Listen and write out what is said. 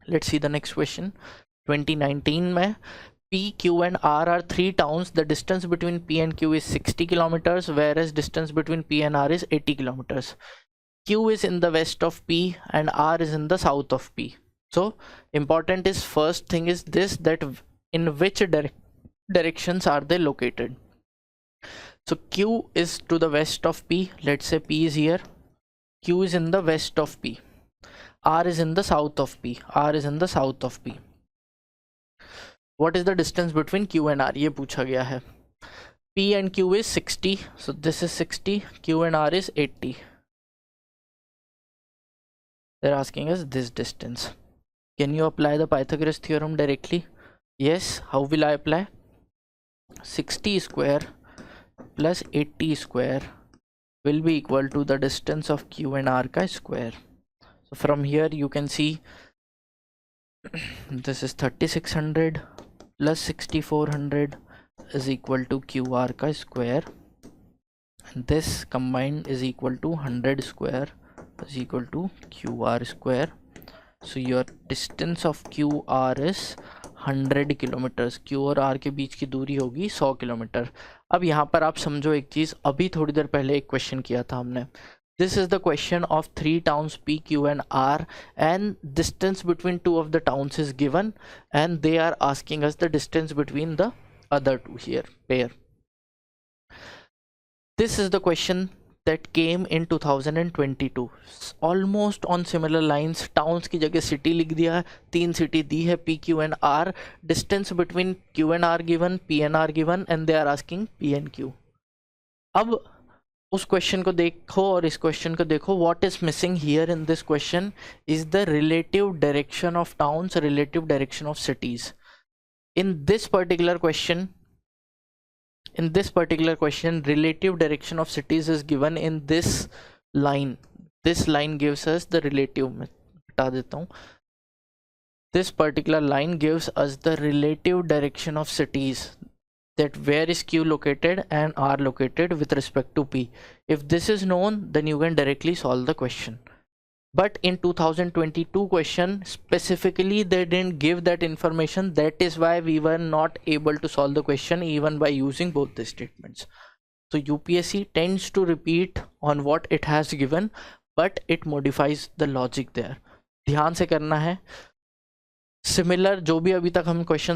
Let's see the next question. 2019 में P, Q and R are three towns. The distance between P and Q is 60 kilometers, whereas distance between P and R is 80 kilometers. Q is in the west of P and R is in the south of P. So important is, first thing is this, that in which directions are they located. So Q is to the west of P. Let's say P is here. Q is in the west of P. R is in the south of P. R is in the south of P. What is the distance between Q and R? ये पूछा गया है. P and Q is 60. So this is 60. Q and R is 80. They're asking us this distance. Can you apply the Pythagoras theorem directly? Yes. How will I apply? 60 square plus 80 square will be equal to the distance of Q and R ka square. So from here you can see this is 3600 plus 6400 is equal to QR ka square, and this combined is equal to 100 square is equal to QR square. So your distance of QR is 100 kilometres. Q और R के बीच की दूरी होगी 100 kilometre. अब यहाँ पर आप समझो एक चीज़, अभी थोड़ी देर पहले एक क्वेश्चन किया था हमने. This is the question of three towns P, Q and R, and distance between two of the towns is given, and they are asking us the distance between the other two here pair. This is the question that came in 2022. Almost on similar lines. Towns की जगह city लिख दिया, तीन city दी है P, Q and R. Distance between Q and R given, P and R given, and they are asking P and Q. अब उस question को देखो और इस क्वेश्चन को देखो. What is missing here in this question is the relative direction of towns, relative direction of cities. In this particular question, relative direction of cities is given in this line. This line gives us the relative, मैं हटा देता हूँ. This particular line gives us the relative direction of cities, that where is Q located and R located with respect to P. If this is known, then you can directly solve the question. But in 2022 question specifically they didn't give that information. That is why we were not able to solve the question even by using both the statements. So UPSC tends to repeat on what it has given, but it modifies the logic there. ध्यान से करना है. Similar जो भी अभी तक हम questions